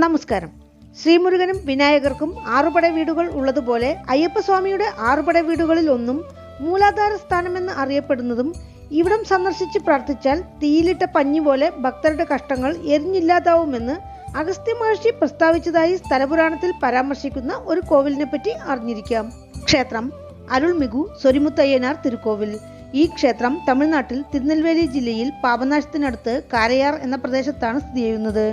നമസ്കാരം. ശ്രീമുരുകനും വിനായകർക്കും ആറുപട വീടുകൾ ഉള്ളതുപോലെ അയ്യപ്പസ്വാമിയുടെ ആറുപട വീടുകളിൽ ഒന്നും മൂലാധാര സ്ഥാനമെന്ന് അറിയപ്പെടുന്നതും ഇവിടം സന്ദർശിച്ച് പ്രാർത്ഥിച്ചാൽ തീയിലിട്ട പഞ്ഞി പോലെ ഭക്തരുടെ കഷ്ടങ്ങൾ എരിഞ്ഞില്ലാതാവുമെന്ന് അഗസ്ത്യ മഹർഷി പ്രസ്താവിച്ചതായി സ്ഥലപുരാണത്തിൽ പരാമർശിക്കുന്ന ഒരു കോവിലിനെ പറ്റി അറിഞ്ഞിരിക്കാം. ക്ഷേത്രം അരുൾമികു സൊരിമുത്തയ്യനാർ തിരുക്കോവിൽ. ഈ ക്ഷേത്രം തമിഴ്നാട്ടിൽ തിരുനെൽവേലി ജില്ലയിൽ പാപനാശത്തിനടുത്ത് കാരയാർ എന്ന പ്രദേശത്താണ് സ്ഥിതി ചെയ്യുന്നത്.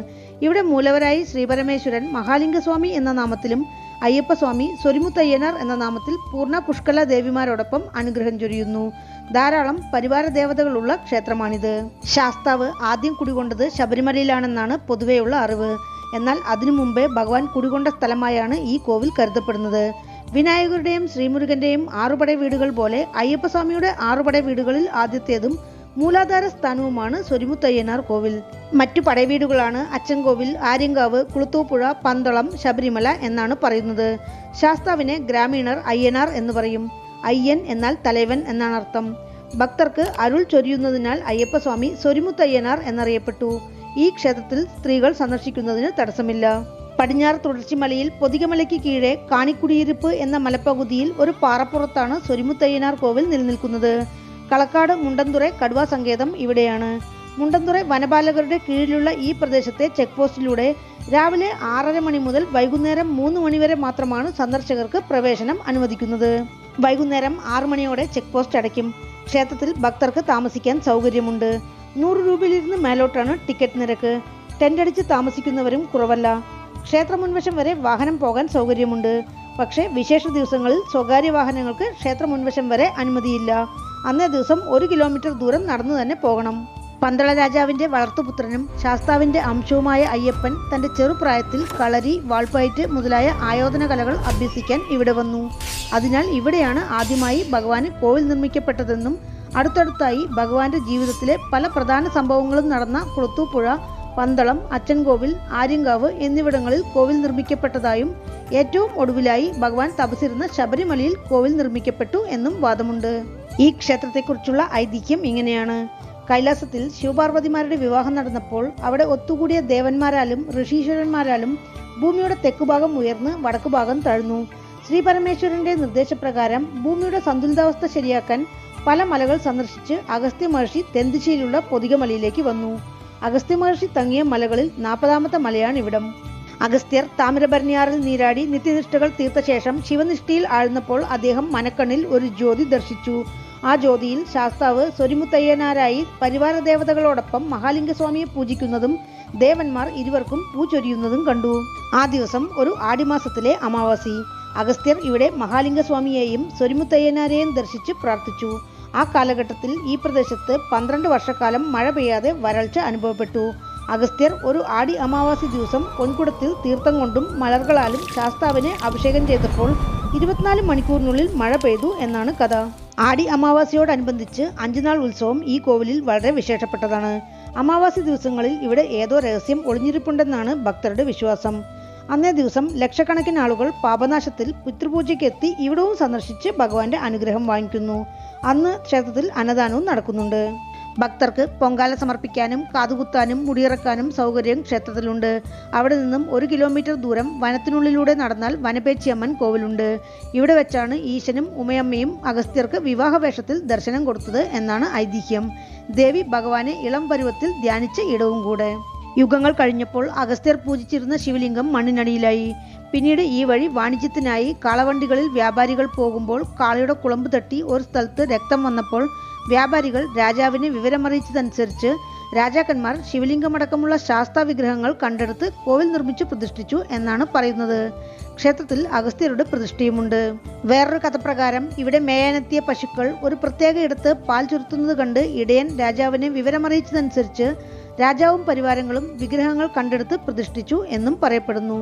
ഇവിടെ മൂലവരായി ശ്രീപരമേശ്വരൻ മഹാലിംഗസ്വാമി എന്ന നാമത്തിലും അയ്യപ്പസ്വാമി സൊരിമുത്തയ്യനാർ എന്ന നാമത്തിൽ പൂർണ്ണ പുഷ്കല ദേവിമാരോടൊപ്പം അനുഗ്രഹം ചൊരിയുന്നു. ധാരാളം പരിവാര ദേവതകളുള്ള ക്ഷേത്രമാണിത്. ശാസ്താവ് ആദ്യം കുടികൊണ്ടത് ശബരിമലയിലാണെന്നാണ് പൊതുവെയുള്ള അറിവ്. എന്നാൽ അതിനു മുമ്പേ ഭഗവാൻ കുടികൊണ്ട സ്ഥലമായാണ് ഈ കോവിൽ കരുതപ്പെടുന്നത്. വിനായകരുടെയും ശ്രീമുരുകന്റെയും ആറുപട വീടുകൾ പോലെ അയ്യപ്പസ്വാമിയുടെ ആറുപട വീടുകളിൽ ആദ്യത്തേതും മൂലാധാര സ്ഥാനവുമാണ് സൊരിമുത്തയ്യനാർ കോവിൽ. മറ്റു പടവീടുകളാണ് അച്ചൻകോവിൽ, ആര്യങ്കാവ്, കുളുത്തൂപ്പുഴ, പന്തളം, ശബരിമല എന്നാണ് പറയുന്നത്. ശാസ്താവിനെ ഗ്രാമീണർ അയ്യനാർ എന്ന് പറയും. അയ്യൻ എന്നാൽ തലവൻ എന്നാണ് അർത്ഥം. ഭക്തർക്ക് അരുൾ ചൊരിയുന്നതിനാൽ അയ്യപ്പസ്വാമി സൊരിമുത്തയ്യനാർ എന്നറിയപ്പെട്ടു. ഈ ക്ഷേത്രത്തിൽ സ്ത്രീകൾ സന്ദർശിക്കുന്നതിന് തടസ്സമില്ല. പടിഞ്ഞാറ് തുടർച്ചിമലയിൽ പൊതികമലയ്ക്ക് കീഴെ കാണിക്കുടിയിരിപ്പ് എന്ന മലപ്പകുതിയിൽ ഒരു പാറപ്പുറത്താണ് സൊരിമുത്തയ്യനാർ കോവിൽ നിലനിൽക്കുന്നത്. കളക്കാട് മുണ്ടന്തുറ കടുവ സങ്കേതം ഇവിടെയാണ്. മുണ്ടന്തുറ വനപാലകരുടെ കീഴിലുള്ള ഈ പ്രദേശത്തെ ചെക്ക് പോസ്റ്റിലൂടെ രാവിലെ 6:30 മണി മുതൽ വൈകുന്നേരം 3 മണി വരെ മാത്രമാണ് സന്ദർശകർക്ക് പ്രവേശനം അനുവദിക്കുന്നത്. വൈകുന്നേരം 6 മണിയോടെ ചെക്ക് പോസ്റ്റ് അടയ്ക്കും. ക്ഷേത്രത്തിൽ ഭക്തർക്ക് താമസിക്കാൻ സൗകര്യമുണ്ട്. 100 രൂപയിലിരുന്ന് മേലോട്ടാണ് ടിക്കറ്റ് നിരക്ക്. ടെൻ്റടിച്ച് താമസിക്കുന്നവരും കുറവല്ല. ക്ഷേത്ര മുൻവശം വരെ വാഹനം പോകാൻ സൗകര്യമുണ്ട്. പക്ഷേ വിശേഷ ദിവസങ്ങളിൽ സ്വകാര്യ വാഹനങ്ങൾക്ക് ക്ഷേത്ര മുൻവശം വരെ അനുമതിയില്ല. അന്നേ ദിവസം 1 കിലോമീറ്റർ ദൂരം നടന്നു തന്നെ പോകണം. പന്തള രാജാവിന്റെ വളർത്തുപുത്രനും ശാസ്താവിന്റെ അംശവുമായ അയ്യപ്പൻ തന്റെ ചെറുപ്രായത്തിൽ കളരി, വാൾപ്പയറ്റ് മുതലായ ആയോധന കലകൾ അഭ്യസിക്കാൻ ഇവിടെ വന്നു. അതിനാൽ ഇവിടെയാണ് ആദ്യമായി ഭഗവാന് കോവിൽ നിർമ്മിക്കപ്പെട്ടതെന്നും അടുത്തടുത്തായി ഭഗവാന്റെ ജീവിതത്തിലെ പല പ്രധാന സംഭവങ്ങളും നടന്ന കുളത്തൂപ്പുഴ, പന്തളം, അച്ചൻകോവിൽ, ആര്യങ്കാവ് എന്നിവിടങ്ങളിൽ കോവിൽ നിർമ്മിക്കപ്പെട്ടതായും ഏറ്റവും ഒടുവിലായി ഭഗവാൻ തപസിരുന്ന ശബരിമലയിൽ കോവിൽ നിർമ്മിക്കപ്പെട്ടു എന്നും വാദമുണ്ട്. ഈ ക്ഷേത്രത്തെക്കുറിച്ചുള്ള ഐതിഹ്യം ഇങ്ങനെയാണ്. കൈലാസത്തിൽ ശിവപാർവതിമാരുടെ വിവാഹം നടന്നപ്പോൾ അവിടെ ഒത്തുകൂടിയ ദേവന്മാരാലും ഋഷീശ്വരന്മാരാലും ഭൂമിയുടെ തെക്കുഭാഗം ഉയർന്ന് വടക്കുഭാഗം താഴ്ന്നു. ശ്രീ പരമേശ്വരന്റെ നിർദ്ദേശപ്രകാരം ഭൂമിയുടെ സന്തുലിതാവസ്ഥ ശരിയാക്കാൻ പല മലകൾ സന്ദർശിച്ച് അഗസ്ത്യ മഹർഷി തെന്തിശയിലുള്ള പൊതികമലയിലേക്ക് വന്നു. അഗസ്ത്യ മഹർഷി തങ്ങിയ മലകളിൽ 40ാമത്തെ മലയാണ് ഇവിടം. അഗസ്ത്യർ താമിരഭരണിയാറിൽ നീരാടി നിത്യനിഷ്ഠകൾ തീർത്ത ശേഷം ശിവനിഷ്ഠയിൽ ആഴ്ന്നപ്പോൾ അദ്ദേഹം മനക്കണ്ണിൽ ഒരു ജ്യോതി ദർശിച്ചു. ആ ജ്യോതിയിൽ ശാസ്താവ് സൊരിമുത്തയ്യനാരായി പരിവാര ദേവതകളോടൊപ്പം മഹാലിംഗസ്വാമിയെ പൂജിക്കുന്നതും ദേവന്മാർ ഇരുവർക്കും പൂച്ചൊരിയുന്നതും കണ്ടു. ആ ദിവസം ഒരു ആടിമാസത്തിലെ അമാവാസി. അഗസ്ത്യർ ഇവിടെ മഹാലിംഗസ്വാമിയെയും സൊരിമുത്തയ്യനാരെയും ദർശിച്ച് പ്രാർത്ഥിച്ചു. ആ കാലഘട്ടത്തിൽ ഈ പ്രദേശത്ത് 12 വർഷക്കാലം മഴ പെയ്യാതെ വരൾച്ച അനുഭവപ്പെട്ടു. അഗസ്ത്യർ ഒരു ആടി അമാവാസി ദിവസം പൊൻകുടത്തിൽ തീർത്ഥം കൊണ്ടും മലർകളാലും ശാസ്താവിനെ അഭിഷേകം ചെയ്തപ്പോൾ 24 മണിക്കൂറിനുള്ളിൽ മഴ പെയ്തു എന്നാണ് കഥ. ആടി അമാവാസിയോടനുബന്ധിച്ച് 5 നാൾ ഉത്സവം ഈ കോവിലിൽ വളരെ വിശേഷപ്പെട്ടതാണ്. അമാവാസി ദിവസങ്ങളിൽ ഇവിടെ ഏതോ രഹസ്യം ഒളിഞ്ഞിരിപ്പുണ്ടെന്നാണ് ഭക്തരുടെ വിശ്വാസം. അന്നേ ദിവസം ലക്ഷക്കണക്കിന് ആളുകൾ പാപനാശത്തിൽ പിതൃപൂജയ്ക്കെത്തി ഇവിടവും സന്ദർശിച്ച് ഭഗവാന്റെ അനുഗ്രഹം വാങ്ങിക്കുന്നു. അന്ന് ക്ഷേത്രത്തിൽ അന്നദാനവും നടക്കുന്നുണ്ട്. ഭക്തർക്ക് പൊങ്കാല സമർപ്പിക്കാനും കാതുകുത്താനും മുടിയിറക്കാനും സൗകര്യം ക്ഷേത്രത്തിലുണ്ട്. അവിടെ നിന്നും 1 കിലോമീറ്റർ ദൂരം വനത്തിനുള്ളിലൂടെ നടന്നാൽ വനപേച്ചിയമ്മൻ കോവിലുണ്ട്. ഇവിടെ വെച്ചാണ് ഈശനും ഉമയമ്മയും അഗസ്ത്യർക്ക് വിവാഹവേഷത്തിൽ ദർശനം കൊടുത്തത് എന്നാണ് ഐതിഹ്യം. ദേവി ഭഗവാനെ ഇളം പരുവത്തിൽ ധ്യാനിച്ച ഇടവും കൂടെ. യുഗങ്ങൾ കഴിഞ്ഞപ്പോൾ അഗസ്ത്യർ പൂജിച്ചിരുന്ന ശിവലിംഗം മണ്ണിനടിയിലായി. പിന്നീട് ഈ വഴി വാണിജ്യത്തിനായി കാളവണ്ടികളിൽ വ്യാപാരികൾ പോകുമ്പോൾ കാളയുടെ കുളമ്പ് തട്ടി ഒരു സ്ഥലത്ത് രക്തം വന്നപ്പോൾ വ്യാപാരികൾ രാജാവിനെ വിവരമറിയിച്ചതനുസരിച്ച് രാജാക്കന്മാർ ശിവലിംഗമടക്കമുള്ള ശാസ്താ വിഗ്രഹങ്ങൾ കണ്ടെടുത്ത് കോവിൽ നിർമ്മിച്ചു പ്രതിഷ്ഠിച്ചു എന്നാണ് പറയുന്നത്. ക്ഷേത്രത്തിൽ അഗസ്ത്യരുടെ പ്രതിഷ്ഠയുമുണ്ട്. വേറൊരു കഥപ്രകാരം ഇവിടെ മേയാനെത്തിയ പശുക്കൾ ഒരു പ്രത്യേക ഇടത്ത് പാൽ ചുരുത്തുന്നത് കണ്ട് ഇടയൻ രാജാവിനെ വിവരമറിയിച്ചതനുസരിച്ച് രാജാവും പരിവാരങ്ങളും വിഗ്രഹങ്ങൾ കണ്ടെടുത്ത് പ്രതിഷ്ഠിച്ചു എന്നും പറയപ്പെടുന്നു.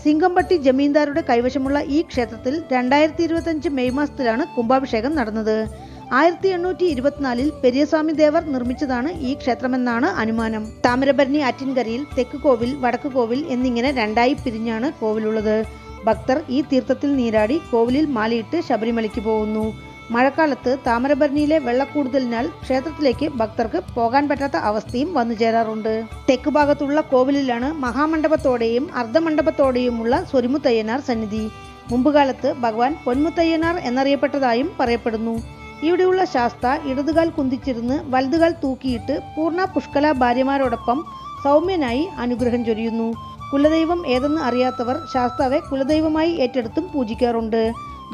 സിംഗംപട്ടി ജമീന്ദാരുടെ കൈവശമുള്ള ഈ ക്ഷേത്രത്തിൽ 2025 മെയ് മാസത്തിലാണ് കുംഭാഭിഷേകം നടന്നത്. 1824 പെരിയസ്വാമി ദേവർ നിർമ്മിച്ചതാണ് ഈ ക്ഷേത്രമെന്നാണ് അനുമാനം. താമിരഭരണി ആറ്റിൻകരയിൽ തെക്ക് കോവിൽ, വടക്ക് കോവിൽ എന്നിങ്ങനെ 2ആയി പിരിഞ്ഞാണ് കോവിലുള്ളത്. ഭക്തർ ഈ തീർത്ഥത്തിൽ നീരാടി കോവിലിൽ മാലയിട്ട് ശബരിമലയ്ക്ക് പോകുന്നു. മഴക്കാലത്ത് താമരഭരണിയിലെ വെള്ളക്കൂടുതലിനാൽ ക്ഷേത്രത്തിലേക്ക് ഭക്തർക്ക് പോകാൻ പറ്റാത്ത അവസ്ഥയും വന്നു ചേരാറുണ്ട്. തെക്ക് ഭാഗത്തുള്ള കോവിലിലാണ് മഹാമണ്ഡപത്തോടെയും അർദ്ധമണ്ഡപത്തോടെയുമുള്ള സ്വരിമുത്തയ്യനാർ സന്നിധി. മുമ്പുകാലത്ത് ഭഗവാൻ പൊന്മുത്തയ്യനാർ എന്നറിയപ്പെട്ടതായും പറയപ്പെടുന്നു. ഇവിടെയുള്ള ശാസ്ത ഇടതുകാൽ കുന്തിച്ചിരുന്ന് വലതുകാൽ തൂക്കിയിട്ട് പൂർണ്ണ പുഷ്കല ഭാര്യമാരോടൊപ്പം സൗമ്യനായി അനുഗ്രഹം ചൊരിയുന്നു. കുലദൈവം ഏതെന്ന് അറിയാത്തവർ ശാസ്താവെ കുലദൈവമായി ഏറ്റെടുത്തും പൂജിക്കാറുണ്ട്.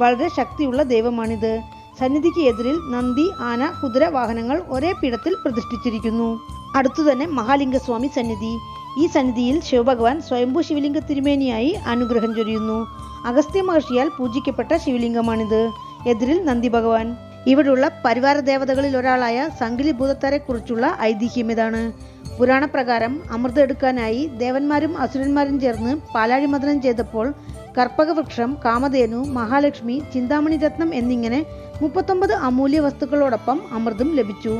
വളരെ ശക്തിയുള്ള ദൈവമാണിത്. സന്നിധിക്ക് എതിരിൽ നന്ദി, ആന, കുതിര വാഹനങ്ങൾ ഒരേ പീഠത്തിൽ പ്രതിഷ്ഠിച്ചിരിക്കുന്നു. അടുത്തുതന്നെ മഹാലിംഗസ്വാമി സന്നിധി. ഈ സന്നിധിയിൽ ശിവഭഗവാൻ സ്വയംഭൂ ശിവലിംഗ തിരുമേനിയായി അനുഗ്രഹം ചൊരിയുന്നു. അഗസ്ത്യ മഹർഷിയാൽ പൂജിക്കപ്പെട്ട ശിവലിംഗമാണിത്. എതിരിൽ നന്ദി ഭഗവാൻ. ഇവിടെയുള്ള പരിവാര ദേവതകളിൽ ഒരാളായ സംഗിലി ഭൂതത്താരെ കുറിച്ചുള്ള ഐതിഹ്യം ഇതാണ്. പുരാണപ്രകാരം അമൃതം എടുക്കാനായി ദേവന്മാരും അസുരന്മാരും ചേർന്ന് പാലാഴിമഥനം ചെയ്തപ്പോൾ കർപ്പകവൃക്ഷം, കാമധേനു, മഹാലക്ഷ്മി, ചിന്താമണി രത്നം എന്നിങ്ങനെ 39 അമൂല്യ വസ്തുക്കളോടൊപ്പം അമൃതം ലഭിച്ചു.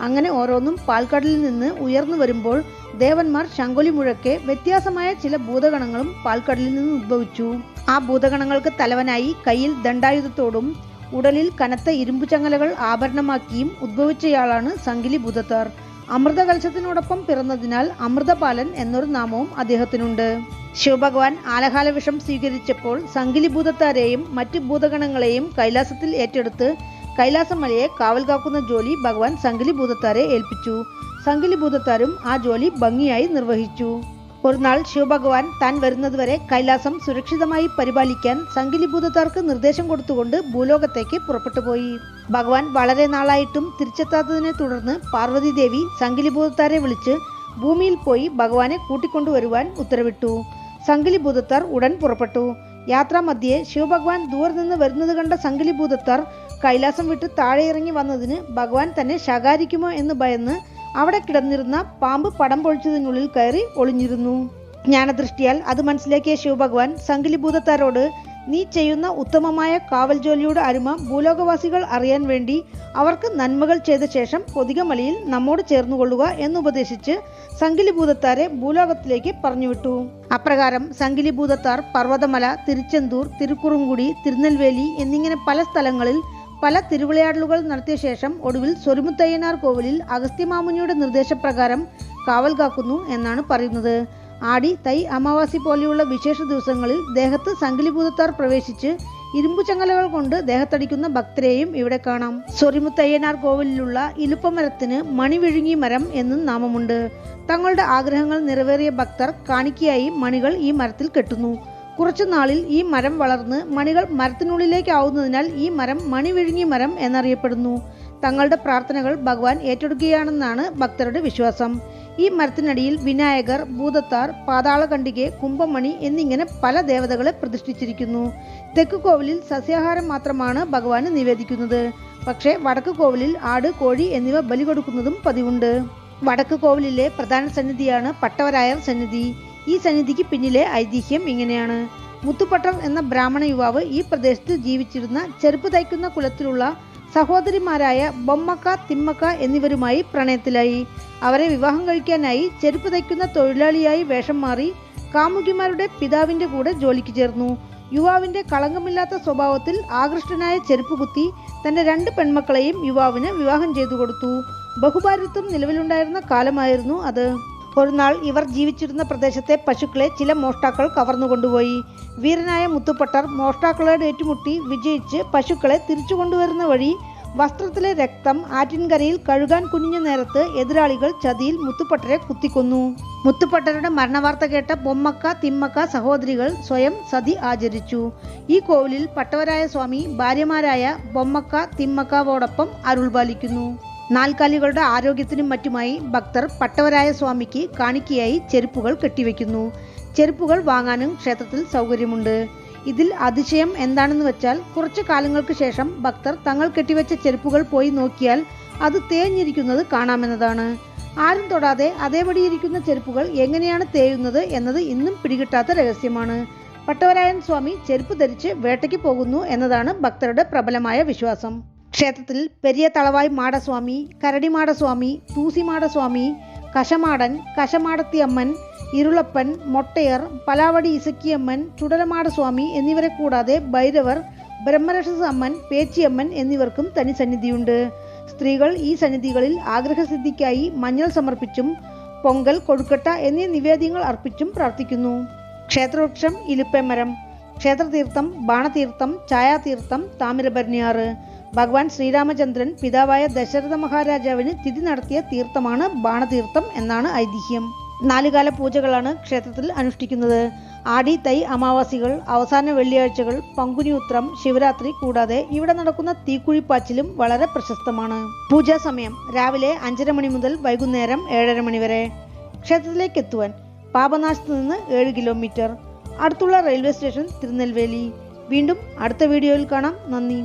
അങ്ങനെ ഓരോന്നും പാൽക്കടലിൽ നിന്ന് ഉയർന്നു വരുമ്പോൾ ദേവന്മാർ ശങ്കൊലി മുഴക്കെ വ്യത്യാസമായ ചില ഭൂതഗണങ്ങളും പാൽക്കടലിൽ നിന്ന് ഉദ്ഭവിച്ചു. ആ ഭൂതഗണങ്ങൾക്ക് തലവനായി കയ്യിൽ ദണ്ഡായുധത്തോടും ഉടലിൽ കനത്ത ഇരുമ്പു ചങ്ങലകൾ ആഭരണമാക്കിയും ഉദ്ഭവിച്ചയാളാണ് സംഗിലി ഭൂതത്താർ. അമൃതകലശത്തിനോടൊപ്പം പിറന്നതിനാൽ അമൃതപാലൻ എന്നൊരു നാമവും അദ്ദേഹത്തിനുണ്ട്. ശിവഭഗവാൻ ആലഹാല വിഷം സ്വീകരിച്ചപ്പോൾ സംഗിലി ഭൂതത്താരെയും മറ്റ് ഭൂതഗണങ്ങളെയും കൈലാസത്തിൽ ഏറ്റെടുത്ത് കൈലാസമലയെ കാവൽ കാക്കുന്ന ജോലി ഭഗവാൻ സംഗിലി ഭൂതത്താരെ ഏൽപ്പിച്ചു. സംഗിലി ഭൂതത്താരും ആ ജോലി ഭംഗിയായി നിർവഹിച്ചു. ഒരു നാൾ ശിവഭഗവാൻ താൻ വരുന്നതുവരെ കൈലാസം സുരക്ഷിതമായി പരിപാലിക്കാൻ സംഗിലി ഭൂതത്താർക്ക് നിർദ്ദേശം കൊടുത്തുകൊണ്ട് ഭൂലോകത്തേക്ക് പുറപ്പെട്ടുപോയി. ഭഗവാൻ വളരെ നാളായിട്ടും തിരിച്ചെത്താത്തതിനെ തുടർന്ന് പാർവതി ദേവി സംഗിലി ഭൂതത്താരെ വിളിച്ച് ഭൂമിയിൽ പോയി ഭഗവാനെ കൂട്ടിക്കൊണ്ടുവരുവാൻ ഉത്തരവിട്ടു. സംഗിലി ഭൂതത്താർ ഉടൻ പുറപ്പെട്ടു. യാത്രാമധ്യേ ശിവഭഗവാൻ ദൂരെ നിന്ന് വരുന്നത് കണ്ട സംഗിലി ഭൂതത്താർ കൈലാസം വിട്ട് താഴെ ഇറങ്ങി വന്നതിന് ഭഗവാൻ തന്നെ ശകാരിക്കുമോ എന്ന് ഭയന്ന് അവിടെ കിടന്നിരുന്ന പാമ്പ് പടം പൊഴിച്ചതിനുള്ളിൽ കയറി ഒളിഞ്ഞിരുന്നു. ജ്ഞാനദൃഷ്ടിയാൽ അത് മനസ്സിലാക്കിയ ശിവഭഗവാൻ സംഗിലി ഭൂതത്താരോട് നീ ചെയ്യുന്ന ഉത്തമമായ കാവൽ ജോലിയുടെ അരുമ ഭൂലോകവാസികൾ അറിയാൻ വേണ്ടി അവർക്ക് നന്മകൾ ചെയ്ത ശേഷം പൊതികമലയിൽ നമ്മോട് ചേർന്നുകൊള്ളുക എന്നുപദേശിച്ച് സംഗിലി ഭൂതത്താരെ ഭൂലോകത്തിലേക്ക് പറഞ്ഞുവിട്ടു. അപ്രകാരം സംഗിലി ഭൂതത്താർ പർവ്വതമല, തിരുച്ചെന്തൂർ, തിരുക്കുറുങ്കുടി, തിരുനെൽവേലി എന്നിങ്ങനെ പല സ്ഥലങ്ങളിൽ പല തിരുവിളയാടലുകൾ നടത്തിയ ശേഷം ഒടുവിൽ സ്വരിമുത്തയ്യനാർ കോവിലിൽ അഗസ്ത്യമാമുനിയുടെ നിർദ്ദേശപ്രകാരം കാവൽ കാക്കുന്നു എന്നാണ് പറയുന്നത്. ആടി, തൈ, അമാവാസി പോലെയുള്ള വിശേഷ ദിവസങ്ങളിൽ ദേഹത്ത് സംഗിലി ഭൂതത്താർ പ്രവേശിച്ച് ഇരുമ്പു ചങ്ങലകൾ കൊണ്ട് ദേഹത്തടിക്കുന്ന ഭക്തരെയും ഇവിടെ കാണാം. സ്വരിമുത്തയ്യനാർ കോവിലിലുള്ള ഇലുപ്പമരത്തിന് മണിവിഴുങ്ങി മരം എന്നും നാമമുണ്ട്. തങ്ങളുടെ ആഗ്രഹങ്ങൾ നിറവേറിയ ഭക്തർ കാണിക്കയായി മണികൾ ഈ മരത്തിൽ കെട്ടുന്നു. കുറച്ചു നാളിൽ ഈ മരം വളർന്ന് മണികൾ മരത്തിനുള്ളിലേക്ക് ആവുന്നതിനാൽ ഈ മരം മണിവിഴുങ്ങി മരം എന്നറിയപ്പെടുന്നു. തങ്ങളുടെ പ്രാർത്ഥനകൾ ഭഗവാൻ ഏറ്റെടുക്കുകയാണെന്നാണ് ഭക്തരുടെ വിശ്വാസം. ഈ മരത്തിനടിയിൽ വിനായകർ, ഭൂതത്താർ, പാതാളകണ്ഠികെ, കുംഭമണി എന്നിങ്ങനെ പല ദേവതകളെ പ്രതിഷ്ഠിച്ചിരിക്കുന്നു. തെക്ക് കോവിലിൽ സസ്യാഹാരം മാത്രമാണ് ഭഗവാന് നിവേദിക്കുന്നത്. പക്ഷേ വടക്ക് കോവിലിൽ ആട്, കോഴി എന്നിവ ബലി കൊടുക്കുന്നതും പതിവുണ്ട്. വടക്ക് കോവിലിലെ പ്രധാന സന്നിധിയാണ് പട്ടവരായർ സന്നിധി. ഈ സന്നിധിക്ക് പിന്നിലെ ഐതിഹ്യം ഇങ്ങനെയാണ്. മുത്തുപട്ടർ എന്ന ബ്രാഹ്മണ യുവാവ് ഈ പ്രദേശത്ത് ജീവിച്ചിരുന്ന ചെരുപ്പ് തയ്ക്കുന്ന കുലത്തിലുള്ള സഹോദരിമാരായ ബൊമ്മക്ക, തിമ്മക്ക എന്നിവരുമായി പ്രണയത്തിലായി. അവരെ വിവാഹം കഴിക്കാനായി ചെരുപ്പ് തയ്ക്കുന്ന തൊഴിലാളിയായി വേഷം മാറി കാമുകിമാരുടെ പിതാവിന്റെ കൂടെ ജോലിക്ക് ചേർന്നു. യുവാവിന്റെ കളങ്കമില്ലാത്ത സ്വഭാവത്തിൽ ആകൃഷ്ടനായ ചെരുപ്പുകുത്തി തന്റെ 2 പെൺമക്കളെയും യുവാവിന് വിവാഹം ചെയ്തു കൊടുത്തു. ബഹുഭാര്യത്വം നിലവിലുണ്ടായിരുന്ന കാലമായിരുന്നു അത്. ഒരു നാൾ ഇവർ ജീവിച്ചിരുന്ന പ്രദേശത്തെ പശുക്കളെ ചില മോഷ്ടാക്കൾ കവർന്നുകൊണ്ടുപോയി. വീരനായ മുത്തുപട്ടർ മോഷ്ടാക്കളോട് ഏറ്റുമുട്ടി വിജയിച്ച് പശുക്കളെ തിരിച്ചു കൊണ്ടുവരുന്ന വഴി വസ്ത്രത്തിലെ രക്തം ആറ്റിൻകരയിൽ കഴുകാൻ കുനിഞ്ഞ നേരത്ത് എതിരാളികൾ ചതിയിൽ മുത്തുപട്ടരെ കുത്തിക്കൊന്നു. മുത്തുപട്ടരുടെ മരണവാർത്ത കേട്ട ബൊമ്മക്ക, തിമ്മക്ക സഹോദരികൾ സ്വയം സതി ആചരിച്ചു. ഈ കോവിലിൽ പട്ടവരായ സ്വാമി ഭാര്യമാരായ ബൊമ്മക്ക, തിമ്മക്കാവോടൊപ്പം അരുൾ പാലിക്കുന്നു. നാൽക്കാലികളുടെ ആരോഗ്യത്തിനും മറ്റുമായി ഭക്തർ പട്ടവരായ സ്വാമിക്ക് കാണിക്കയായി ചെരുപ്പുകൾ കെട്ടിവെക്കുന്നു. ചെരുപ്പുകൾ വാങ്ങാനും ക്ഷേത്രത്തിൽ സൗകര്യമുണ്ട്. ഇതിൽ അതിശയം എന്താണെന്ന് വെച്ചാൽ കുറച്ചു കാലങ്ങൾക്ക് ശേഷം ഭക്തർ തങ്ങൾ കെട്ടിവെച്ച ചെരുപ്പുകൾ പോയി നോക്കിയാൽ അത് തേഞ്ഞിരിക്കുന്നത് കാണാമെന്നതാണ്. ആരും തൊടാതെ അതേപടിയിരിക്കുന്ന ചെരുപ്പുകൾ എങ്ങനെയാണ് തേയുന്നത് എന്നത് ഇന്നും പിടികിട്ടാത്ത രഹസ്യമാണ്. പട്ടവരായൻ സ്വാമി ചെരുപ്പ് ധരിച്ച് വേട്ടയ്ക്ക് പോകുന്നു എന്നതാണ് ഭക്തരുടെ പ്രബലമായ വിശ്വാസം. ക്ഷേത്രത്തിൽ പെരിയ തളവായ് മാടസ്വാമി, കരടിമാടസ്വാമി, തൂസിമാടസ്വാമി, കശമാടൻ, കശമാടത്തിയമ്മൻ, ഇരുളപ്പൻ, മൊട്ടയർ, പലാവടി ഇസക്കിയമ്മൻ, ചുടലമാടസ്വാമി എന്നിവരെ കൂടാതെ ഭൈരവർ, ബ്രഹ്മരക്ഷസ അമ്മൻ, പേച്ചിയമ്മൻ എന്നിവർക്കും തനി സന്നിധിയുണ്ട്. സ്ത്രീകൾ ഈ സന്നിധികളിൽ ആഗ്രഹസിദ്ധിക്കായി മഞ്ഞൾ സമർപ്പിച്ചും പൊങ്കൽ, കൊഴുക്കട്ട എന്നീ നിവേദ്യങ്ങൾ അർപ്പിച്ചും പ്രാർത്ഥിക്കുന്നു. ക്ഷേത്രവൃക്ഷം ഇലുപ്പമരം. ക്ഷേത്രതീർത്ഥം ബാണതീർത്ഥം, ഛായാതീർത്ഥം, താമിരബരണിയാറ്. ഭഗവാൻ ശ്രീരാമചന്ദ്രൻ പിതാവായ ദശരഥ മഹാരാജാവിന് തിഥി നടത്തിയ തീർത്ഥമാണ് ബാണതീർത്ഥം എന്നാണ് ഐതിഹ്യം. 4 കാല പൂജകളാണ് ക്ഷേത്രത്തിൽ അനുഷ്ഠിക്കുന്നത്. ആടി, തൈ അമാവാസികൾ, അവസാന വെള്ളിയാഴ്ചകൾ, പങ്കുനി ഉത്രം, ശിവരാത്രി കൂടാതെ ഇവിടെ നടക്കുന്ന തീക്കുഴിപ്പാച്ചിലും വളരെ പ്രശസ്തമാണ്. പൂജാ സമയം രാവിലെ 5:30 മണി മുതൽ വൈകുന്നേരം 7:30 മണി വരെ. ക്ഷേത്രത്തിലേക്ക് എത്തുവാൻ പാപനാശത്ത് നിന്ന് 7 കിലോമീറ്റർ. അടുത്തുള്ള റെയിൽവേ സ്റ്റേഷൻ തിരുനെൽവേലി. വീണ്ടും അടുത്ത വീഡിയോയിൽ കാണാം. നന്ദി.